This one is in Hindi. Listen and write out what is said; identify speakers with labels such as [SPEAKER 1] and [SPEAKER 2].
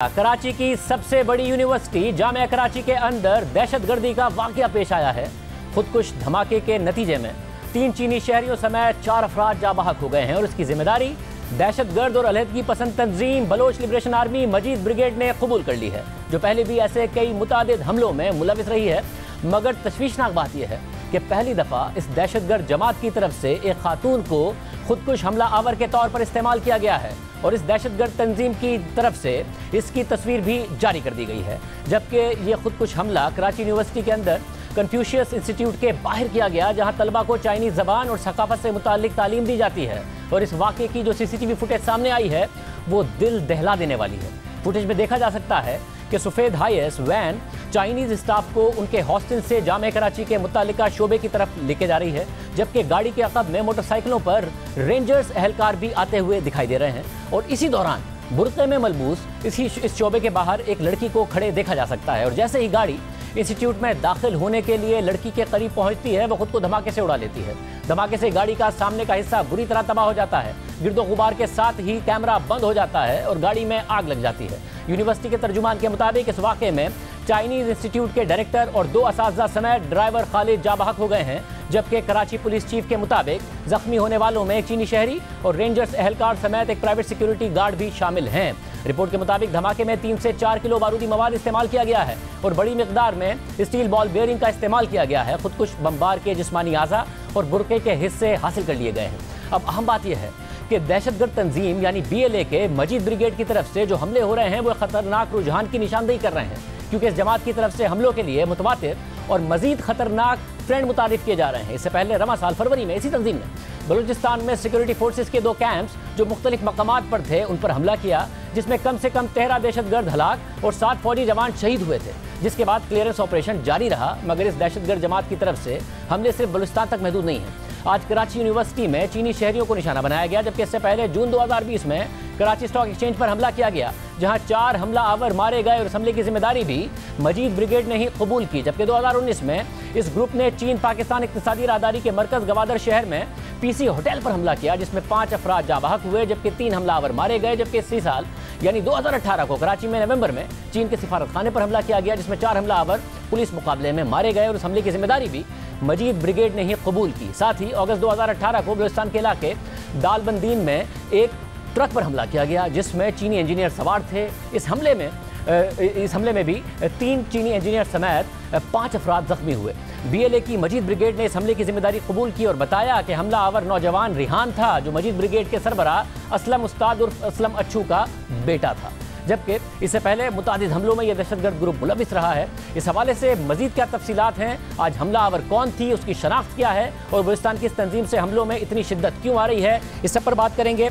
[SPEAKER 1] कराची की सबसे बड़ी यूनिवर्सिटी जामिया कराची के अंदर दहशतगर्दी का वाकया पेश आया है। खुदकुश धमाके के नतीजे में 3 चीनी शहरियों समेत 4 अफराद जाँ बहक हो गए हैं और इसकी जिम्मेदारी दहशतगर्द और अलहदगी पसंद तंजीम बलोच लिबरेशन आर्मी मजीद ब्रिगेड ने कबूल कर ली है, जो पहले भी ऐसे कई मुतादिद हमलों में मुलविस रही है। मगर तशवीशनाक बात यह है कि पहली दफ़ा इस दहशतगर्द जमात की तरफ से एक खातून को खुदकुश हमला आवर के तौर पर इस्तेमाल किया गया है और इस दहशतगर्द तंजीम की तरफ से इसकी तस्वीर भी जारी कर दी गई है। जबकि ये खुदकुश हमला कराची यूनिवर्सिटी के अंदर कन्फ्यूशियस इंस्टीट्यूट के बाहर किया गया, जहां तलबा को चाइनीज़ ज़बान और सकाफत से मुताल्लिक तालीम दी जाती है। और इस वाक़े की जो CCTV फुटेज सामने आई है वो दिल दहला देने वाली है। फुटेज में देखा जा सकता है कि सफ़ेद हाईएस वैन चाइनीज़ स्टाफ को उनके हॉस्टल से जामिया कराची के मुतालिका शोबे की तरफ लेके जा रही है, जबकि गाड़ी के अक़ब में मोटरसाइकिलों पर रेंजर्स एहलकार भी आते हुए दिखाई दे रहे हैं। और इसी दौरान बुर्क़े में मलबूस इस शोबे के बाहर एक लड़की को खड़े देखा जा सकता है और जैसे ही गाड़ी इंस्टीट्यूट में दाखिल होने के लिए लड़की के करीब पहुंचती है, वो खुद को धमाके से उड़ा लेती है। धमाके से गाड़ी का सामने का हिस्सा बुरी तरह तबाह हो जाता है। गिरदो गुबार के साथ ही कैमरा बंद हो जाता है और गाड़ी में आग लग जाती है। यूनिवर्सिटी के तर्जुमान के मुताबिक इस वाक़े में चाइनीज़ इंस्टीट्यूट के डायरेक्टर और 2 असातिज़ा समेत ड्राइवर खालिद जाँ बहक हो गए हैं, जबकि कराची पुलिस चीफ के मुताबिक जख्मी होने वालों में एक चीनी शहरी और रेंजर्स एहलकार समेत एक प्राइवेट सिक्योरिटी गार्ड भी शामिल हैं। रिपोर्ट के मुताबिक धमाके में 3 से 4 किलो बारूदी मवाद इस्तेमाल किया गया है और बड़ी मिकदार में स्टील बॉल बेयरिंग का इस्तेमाल किया गया है। खुदकुश बमबार के जिस्मानी आज़ा और बुर्क़े के हिस्से हासिल कर लिए गए हैं। अब अहम बात यह है कि दहशतगर्द तंजीम यानी BLA के मजीद ब्रिगेड की तरफ से जो हमले हो रहे हैं वो खतरनाक रुझान की निशानदेही कर रहे हैं, क्योंकि इस जमात की तरफ से हमलों के लिए मुतवातिर और मजीद खतरनाक ट्रेंड मुतारिफ किए जा रहे हैं। इससे पहले रमा साल फरवरी में इसी तंजीम ने बलूचिस्तान में सिक्योरिटी फोर्सेस के 2 कैंप्स जो मुख्तलिफ मकामात पर थे उन पर हमला किया, जिसमें कम से कम 13 दहशतगर्द हलाक और 7 फौजी जवान शहीद हुए थे, जिसके बाद क्लियरेंस ऑपरेशन जारी रहा। मगर इस दहशतगर्द जमात की तरफ से हमले सिर्फ बलूचिस्तान तक महदूद नहीं है। आज कराची यूनिवर्सिटी में चीनी शहरियों को निशाना बनाया गया, जबकि इससे पहले जून 2020 में कराची स्टॉक एक्सचेंज पर हमला किया गया, जहां 4 हमला आवर मारे गए और इस हमले की जिम्मेदारी भी मजीद ब्रिगेड ने ही कबूल की। जबकि 2019 में इस ग्रुप ने चीन पाकिस्तान इक्तिसादी राहदारी के मरकज गवादर शहर में PC होटल पर हमला किया, जिसमें 5 अफराद जाँ बहक हुए, जबकि 3 हमलावर मारे गए। जबकि इसी साल यानी 2018 को कराची में नवंबर में चीन के सिफारत खाने पर हमला किया गया, जिसमें 4 हमलावर पुलिस मुकाबले में मारे गए और उस हमले की जिम्मेदारी भी मजीद ब्रिगेड ने ही कबूल की। साथ ही अगस्त 2018 को बलूचिस्तान के इलाके दालबंदीन में एक ट्रक पर हमला किया गया, जिसमें चीनी इंजीनियर सवार थे। इस हमले में भी 3 चीनी इंजीनियर समेत 5 अफराद जख्मी हुए। BLA की मजीद ब्रिगेड ने इस हमले की जिम्मेदारी कबूल की और बताया कि हमला आवर नौजवान रिहान था, जो मजीद ब्रिगेड के सरबराह असलम उस्ताद उर्फ असलम अच्छू का बेटा था। जबकि इससे पहले मुतादिद हमलों में यह दहशतगर्द ग्रुप मुलविस रहा है। इस हवाले से मजीद क्या तफसीलात हैं, आज हमला आवर कौन थी, उसकी शनाख्त क्या है और बलूचिस्तान की इस तंजीम से हमलों में इतनी शिद्दत क्यों आ रही है, इस सब पर बात करेंगे।